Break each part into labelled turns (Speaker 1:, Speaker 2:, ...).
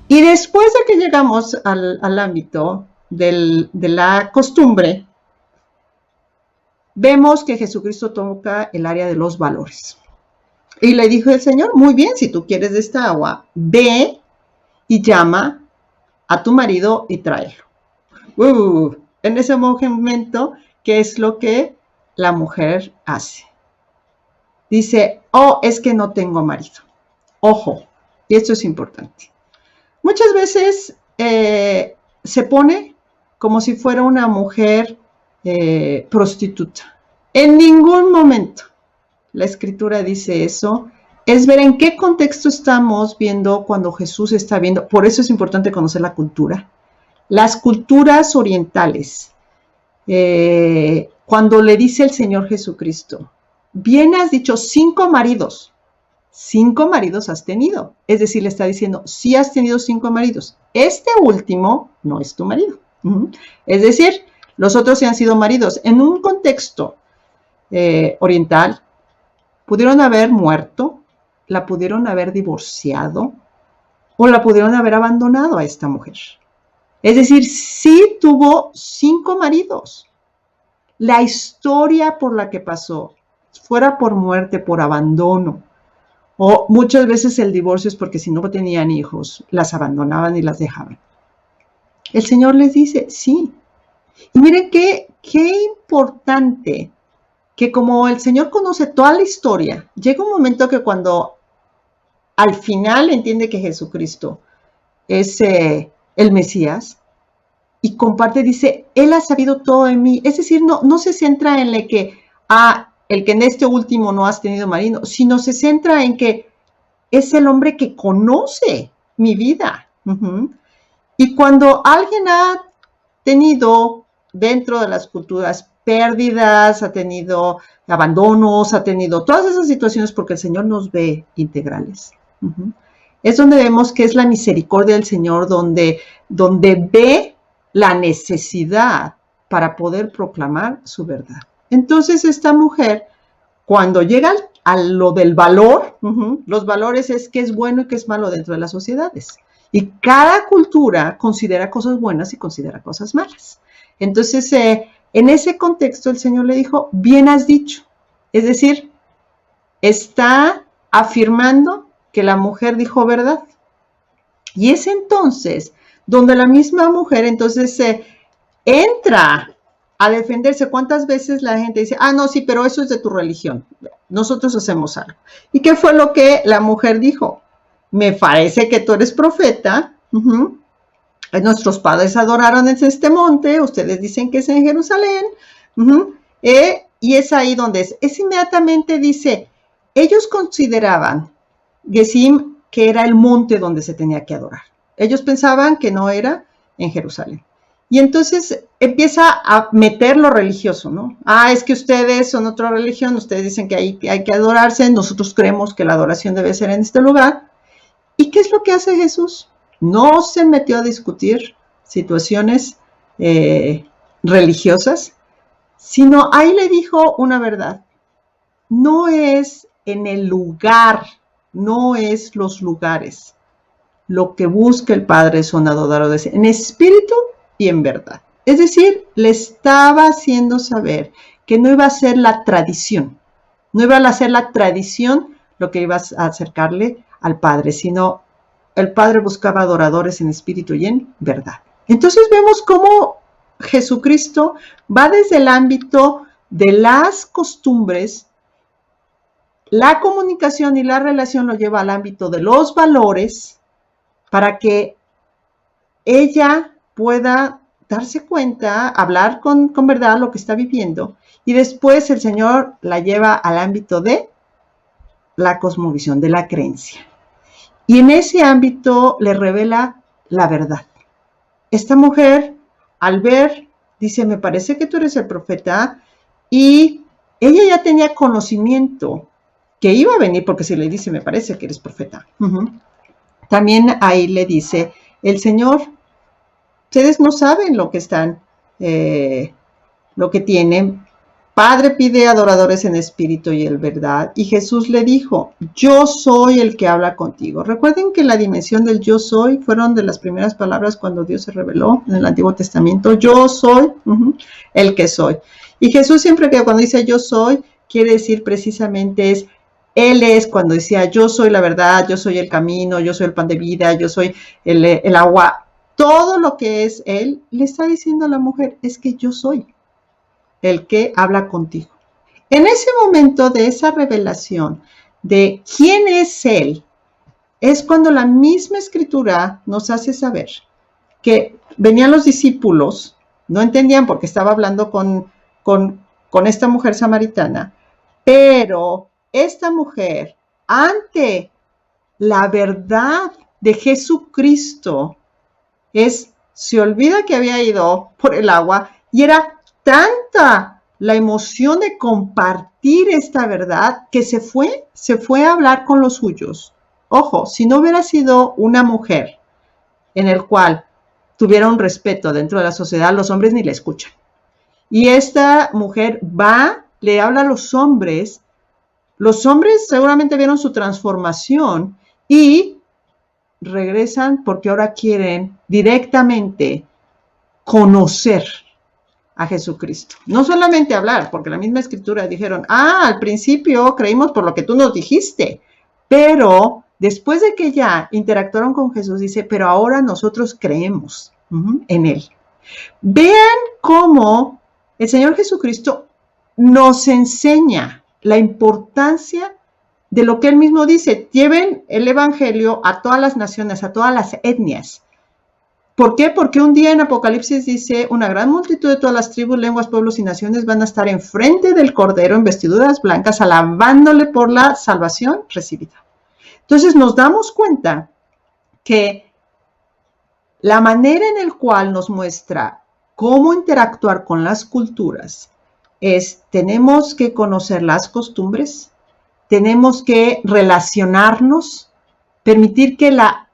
Speaker 1: Y después de que llegamos al ámbito de la costumbre, vemos que Jesucristo toca el área de los valores. Y le dijo el Señor, muy bien, si tú quieres de esta agua, ve y llama a tu marido y tráelo. En ese momento, ¿qué es lo que la mujer hace? Dice, oh, es que no tengo marido. Ojo, y esto es importante. Muchas veces se pone como si fuera una mujer prostituta. En ningún momento la Escritura dice eso. Es ver en qué contexto estamos viendo cuando Jesús está viendo. Por eso es importante conocer la cultura. Las culturas orientales, cuando le dice el Señor Jesucristo, bien has dicho 5 maridos. 5 maridos has tenido. Es decir, le está diciendo, sí has tenido 5 maridos. Este último no es tu marido. Es decir, los otros sí han sido maridos. En un contexto oriental, pudieron haber muerto, la pudieron haber divorciado o la pudieron haber abandonado a esta mujer. Es decir, sí tuvo 5 maridos. La historia por la que pasó, fuera por muerte, por abandono, o muchas veces el divorcio es porque si no tenían hijos, las abandonaban y las dejaban. El Señor les dice, sí. Y miren qué importante que como el Señor conoce toda la historia, llega un momento que cuando al final entiende que Jesucristo es el Mesías y comparte, dice, Él ha sabido todo de mí. Es decir, no se centra en el que en este último no has tenido marido, sino se centra en que es el hombre que conoce mi vida. Y cuando alguien ha tenido dentro de las culturas pérdidas, ha tenido abandonos, ha tenido todas esas situaciones porque el Señor nos ve integrales. Es donde vemos que es la misericordia del Señor, donde ve la necesidad para poder proclamar su verdad. Entonces esta mujer, cuando llega a lo del valor, los valores es qué es bueno y qué es malo dentro de las sociedades. Y cada cultura considera cosas buenas y considera cosas malas. Entonces, en ese contexto el Señor le dijo, bien has dicho. Es decir, está afirmando que la mujer dijo verdad. Y es entonces donde la misma mujer entonces entra a defenderse. ¿Cuántas veces la gente dice, no, sí, pero eso es de tu religión? Nosotros hacemos algo. ¿Y qué fue lo que la mujer dijo? Me parece que tú eres profeta. Nuestros padres adoraron en este monte. Ustedes dicen que es en Jerusalén. Y es ahí donde es inmediatamente dice, ellos consideraban Gesim que era el monte donde se tenía que adorar. Ellos pensaban que no era en Jerusalén. Y entonces empieza a meter lo religioso, ¿no? Es que ustedes son otra religión, ustedes dicen que hay que adorarse, nosotros creemos que la adoración debe ser en este lugar. ¿Y qué es lo que hace Jesús? No se metió a discutir situaciones religiosas, sino ahí le dijo una verdad. No es en el lugar, no es los lugares. Lo que busca el Padre son adoradores en espíritu y en verdad. Es decir, le estaba haciendo saber que no iba a ser la tradición, no iba a ser la tradición lo que iba a acercarle al Padre, sino el Padre buscaba adoradores en espíritu y en verdad. Entonces vemos cómo Jesucristo va desde el ámbito de las costumbres, la comunicación y la relación lo lleva al ámbito de los valores para que ella pueda darse cuenta, hablar con verdad lo que está viviendo, y después el Señor la lleva al ámbito de la cosmovisión, de la creencia. Y en ese ámbito le revela la verdad. Esta mujer, al ver, dice, me parece que tú eres el profeta, y ella ya tenía conocimiento que iba a venir, porque si le dice, me parece que eres profeta. También ahí le dice, el Señor, ustedes no saben lo que están, lo que tienen Padre pide adoradores en espíritu y en verdad. Y Jesús le dijo, yo soy el que habla contigo. Recuerden que la dimensión del yo soy fueron de las primeras palabras cuando Dios se reveló en el Antiguo Testamento. Yo soy el que soy. Y Jesús siempre que cuando dice yo soy, quiere decir precisamente es, Él es cuando decía yo soy la verdad, yo soy el camino, yo soy el pan de vida, yo soy el agua. Todo lo que es Él, le está diciendo a la mujer, es que yo soy el que habla contigo. En ese momento de esa revelación de quién es Él, es cuando la misma escritura nos hace saber que venían los discípulos, no entendían porque estaba hablando con esta mujer samaritana, pero esta mujer, ante la verdad de Jesucristo, se olvida que había ido por el agua y era tanta la emoción de compartir esta verdad que se fue a hablar con los suyos. Ojo, si no hubiera sido una mujer en el cual tuviera un respeto dentro de la sociedad, los hombres ni la escuchan. Y esta mujer va, le habla a los hombres seguramente vieron su transformación y regresan porque ahora quieren directamente conocer a Jesucristo. No solamente hablar, porque la misma escritura dijeron, al principio creímos por lo que tú nos dijiste, pero después de que ya interactuaron con Jesús, dice, pero ahora nosotros creemos en Él. Vean cómo el Señor Jesucristo nos enseña la importancia de lo que Él mismo dice. Lleven el Evangelio a todas las naciones, a todas las etnias. ¿Por qué? Porque un día en Apocalipsis dice, una gran multitud de todas las tribus, lenguas, pueblos y naciones van a estar enfrente del Cordero en vestiduras blancas, alabándole por la salvación recibida. Entonces nos damos cuenta que la manera en la cual nos muestra cómo interactuar con las culturas es, tenemos que conocer las costumbres, tenemos que relacionarnos, permitir que la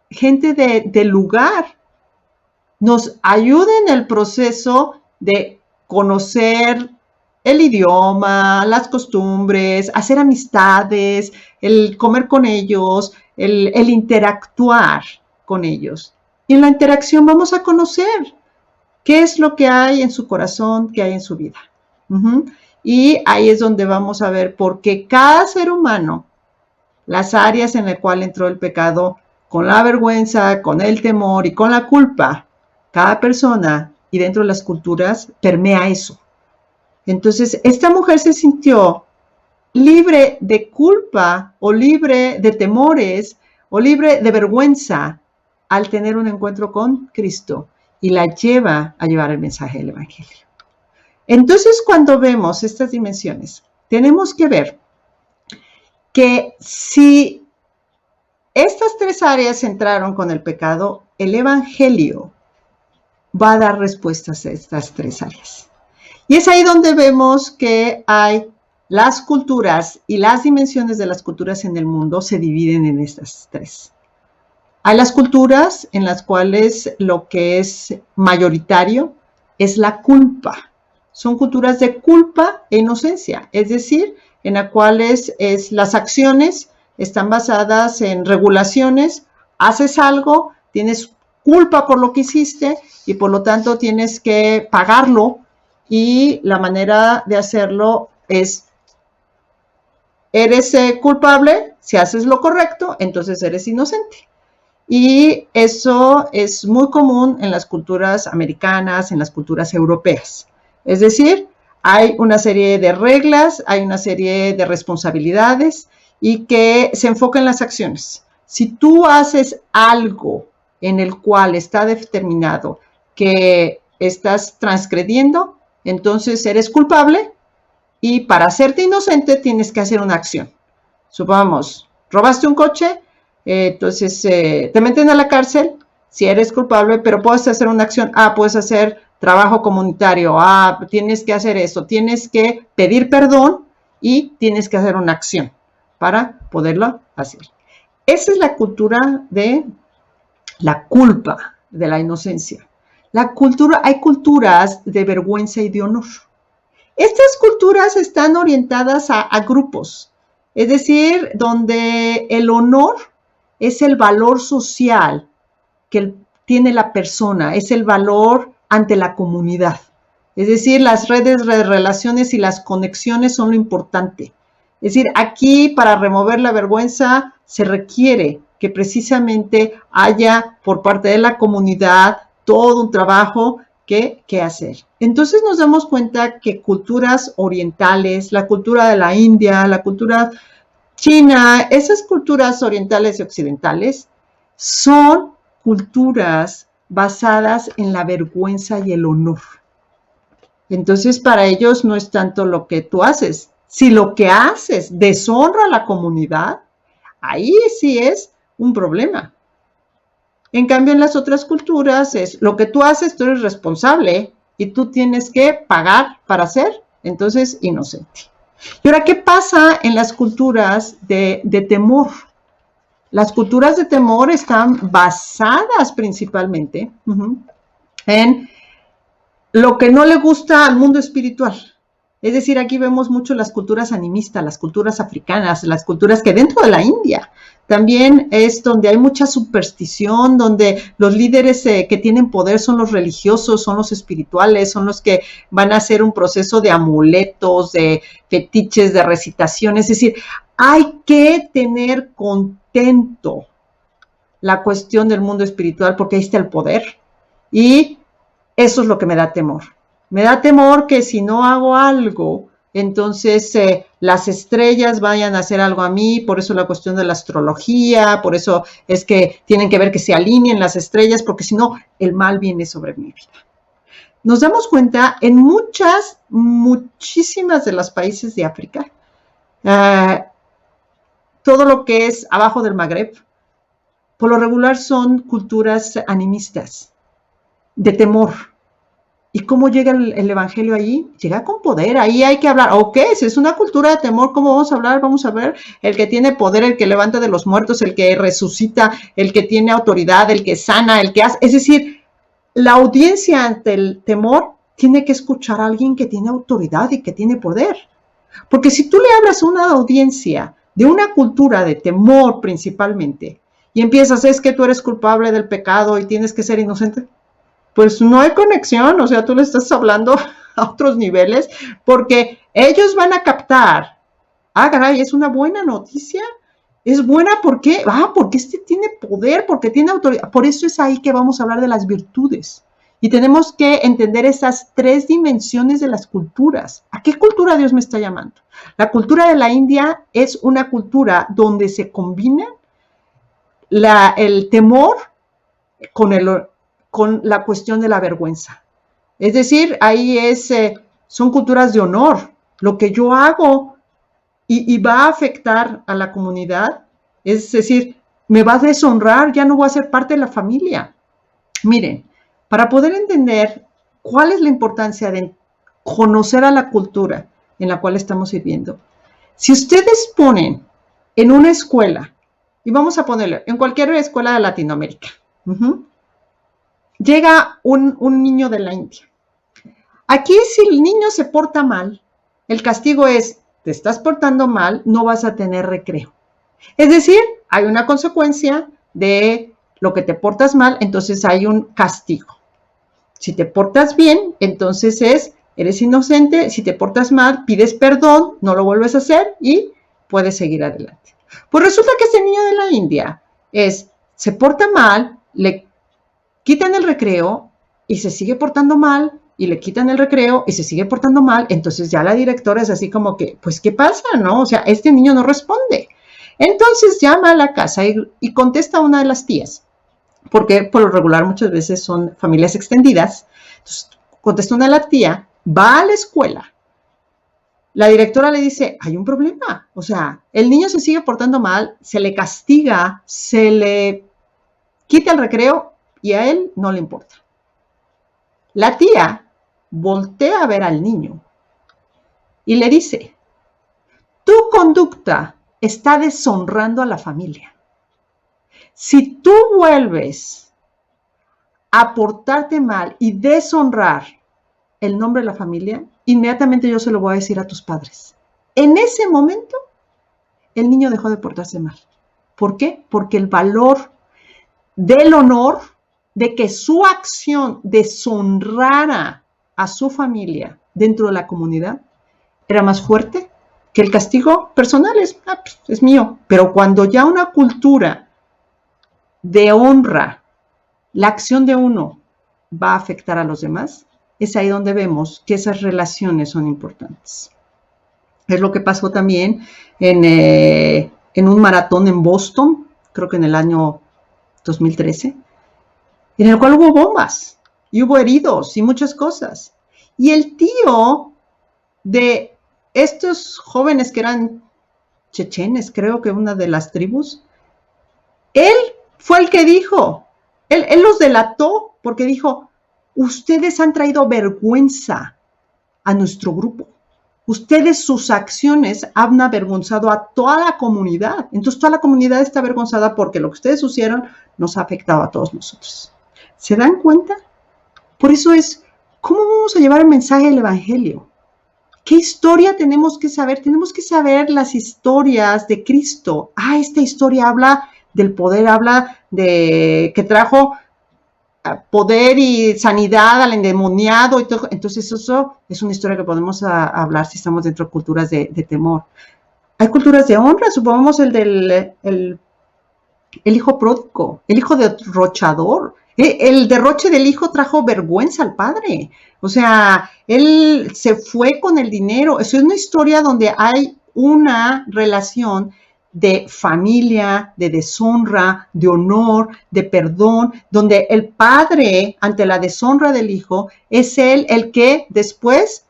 Speaker 1: gente del lugar nos ayude en el proceso de conocer el idioma, las costumbres, hacer amistades, el comer con ellos, el interactuar con ellos. Y en la interacción vamos a conocer qué es lo que hay en su corazón, qué hay en su vida. Y ahí es donde vamos a ver por qué cada ser humano, las áreas en las cuales entró el pecado, con la vergüenza, con el temor y con la culpa, cada persona y dentro de las culturas permea eso. Entonces, esta mujer se sintió libre de culpa o libre de temores o libre de vergüenza al tener un encuentro con Cristo y la lleva a llevar el mensaje del Evangelio. Entonces, cuando vemos estas dimensiones, tenemos que ver que si estas tres áreas entraron con el pecado, el Evangelio va a dar respuestas a estas tres áreas. Y es ahí donde vemos que hay las culturas y las dimensiones de las culturas en el mundo se dividen en estas tres. Hay las culturas en las cuales lo que es mayoritario es la culpa. Son culturas de culpa e inocencia, es decir, en las cuales las acciones están basadas en regulaciones, haces algo, tienes culpa por lo que hiciste y por lo tanto tienes que pagarlo y la manera de hacerlo es, eres culpable, si haces lo correcto, entonces eres inocente. Y eso es muy común en las culturas americanas, en las culturas europeas. Es decir, hay una serie de reglas, hay una serie de responsabilidades y que se enfoca en las acciones. Si tú haces algo en el cual está determinado que estás transgrediendo, entonces eres culpable y para hacerte inocente tienes que hacer una acción. Supongamos, robaste un coche, entonces te meten a la cárcel si eres culpable, pero puedes hacer una acción. Puedes hacer trabajo comunitario. Tienes que hacer eso. Tienes que pedir perdón y tienes que hacer una acción para poderlo hacer. Esa es la cultura de la culpa, de la inocencia. Hay culturas de vergüenza y de honor. Estas culturas están orientadas a grupos, es decir, donde el honor es el valor social que tiene la persona, es el valor ante la comunidad. Es decir, las redes de relaciones y las conexiones son lo importante. Es decir, aquí para remover la vergüenza se requiere que precisamente haya por parte de la comunidad todo un trabajo que hacer. Entonces nos damos cuenta que culturas orientales, la cultura de la India, la cultura china, esas culturas orientales y occidentales son culturas basadas en la vergüenza y el honor. Entonces, para ellos no es tanto lo que tú haces. Si lo que haces deshonra a la comunidad, ahí sí es un problema. En cambio, en las otras culturas es lo que tú haces, tú eres responsable y tú tienes que pagar para hacer, entonces inocente. Y ahora, ¿qué pasa en las culturas de temor? Las culturas de temor están basadas principalmente en lo que no le gusta al mundo espiritual. Es decir, aquí vemos mucho las culturas animistas, las culturas africanas, las culturas que dentro de la India también es donde hay mucha superstición, donde los líderes que tienen poder son los religiosos, son los espirituales, son los que van a hacer un proceso de amuletos, de fetiches, de recitaciones. Es decir, hay que tener contento la cuestión del mundo espiritual porque ahí está el poder y eso es lo que me da temor. Me da temor que si no hago algo, entonces las estrellas vayan a hacer algo a mí, por eso la cuestión de la astrología, por eso es que tienen que ver que se alineen las estrellas, porque si no, el mal viene sobre mi vida. Nos damos cuenta en muchísimas de los países de África, todo lo que es abajo del Magreb, por lo regular son culturas animistas, de temor. ¿Y cómo llega el evangelio allí? Llega con poder, ahí hay que hablar. Ok, si es una cultura de temor, ¿cómo vamos a hablar? Vamos a ver el que tiene poder, el que levanta de los muertos, el que resucita, el que tiene autoridad, el que sana, el que hace. Es decir, la audiencia ante el temor tiene que escuchar a alguien que tiene autoridad y que tiene poder. Porque si tú le hablas a una audiencia de una cultura de temor principalmente y empiezas, es que tú eres culpable del pecado y tienes que ser inocente, pues no hay conexión, o sea, tú le estás hablando a otros niveles porque ellos van a captar, caray, es una buena noticia, es buena porque, porque este tiene poder, porque tiene autoridad, por eso es ahí que vamos a hablar de las virtudes. Y tenemos que entender esas tres dimensiones de las culturas. ¿A qué cultura Dios me está llamando? La cultura de la India es una cultura donde se combina el temor con la cuestión de la vergüenza. Es decir, ahí son culturas de honor. Lo que yo hago y va a afectar a la comunidad, es decir, me va a deshonrar, ya no voy a ser parte de la familia. Miren, para poder entender cuál es la importancia de conocer a la cultura en la cual estamos viviendo, si ustedes ponen en una escuela, y vamos a ponerlo en cualquier escuela de Latinoamérica, llega un niño de la India. Aquí si el niño se porta mal, el castigo es, te estás portando mal, no vas a tener recreo. Es decir, hay una consecuencia de lo que te portas mal, entonces hay un castigo. Si te portas bien, entonces eres inocente, si te portas mal, pides perdón, no lo vuelves a hacer y puedes seguir adelante. Pues resulta que este niño de la India se porta mal, le quitan el recreo y se sigue portando mal y le quitan el recreo y se sigue portando mal, entonces ya la directora es así como que, pues, ¿qué pasa? ¿No? O sea, este niño no responde. Entonces llama a la casa y contesta a una de las tías, porque por lo regular muchas veces son familias extendidas. Entonces contesta una de las tías, va a la escuela. La directora le dice, hay un problema, o sea, el niño se sigue portando mal, se le castiga, se le quita el recreo y a él no le importa. La tía voltea a ver al niño y le dice, tu conducta está deshonrando a la familia. Si tú vuelves a portarte mal y deshonrar el nombre de la familia, inmediatamente yo se lo voy a decir a tus padres. En ese momento, el niño dejó de portarse mal. ¿Por qué? Porque el valor del honor, de que su acción deshonrara a su familia dentro de la comunidad, era más fuerte que el castigo personal. Es mío. Pero cuando ya una cultura de honra, la acción de uno va a afectar a los demás, es ahí donde vemos que esas relaciones son importantes. Es lo que pasó también en un maratón en Boston, creo que en el año 2013, en el cual hubo bombas y hubo heridos y muchas cosas. Y el tío de estos jóvenes que eran chechenes, creo que una de las tribus, él fue el que dijo, él los delató porque dijo, ustedes han traído vergüenza a nuestro grupo. Ustedes, sus acciones han avergonzado a toda la comunidad. Entonces toda la comunidad está avergonzada porque lo que ustedes hicieron nos ha afectado a todos nosotros. ¿Se dan cuenta? Por eso es, ¿cómo vamos a llevar el mensaje del Evangelio? ¿Qué historia tenemos que saber? Tenemos que saber las historias de Cristo. Esta historia habla del poder, habla de que trajo poder y sanidad al endemoniado y todo. Entonces eso es una historia que podemos hablar si estamos dentro de culturas de temor. Hay culturas de honra, supongamos el hijo pródigo, el hijo derrochador. El derroche del hijo trajo vergüenza al padre. O sea, él se fue con el dinero. Es una historia donde hay una relación de familia, de deshonra, de honor, de perdón, donde el padre, ante la deshonra del hijo, es él el que después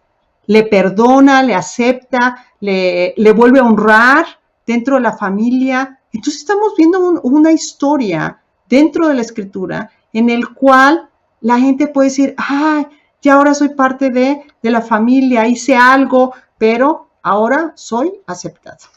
Speaker 1: le perdona, le acepta, le vuelve a honrar dentro de la familia. Entonces estamos viendo una historia dentro de la Escritura en el cual la gente puede decir, ya ahora soy parte de la familia, hice algo, pero ahora soy aceptado.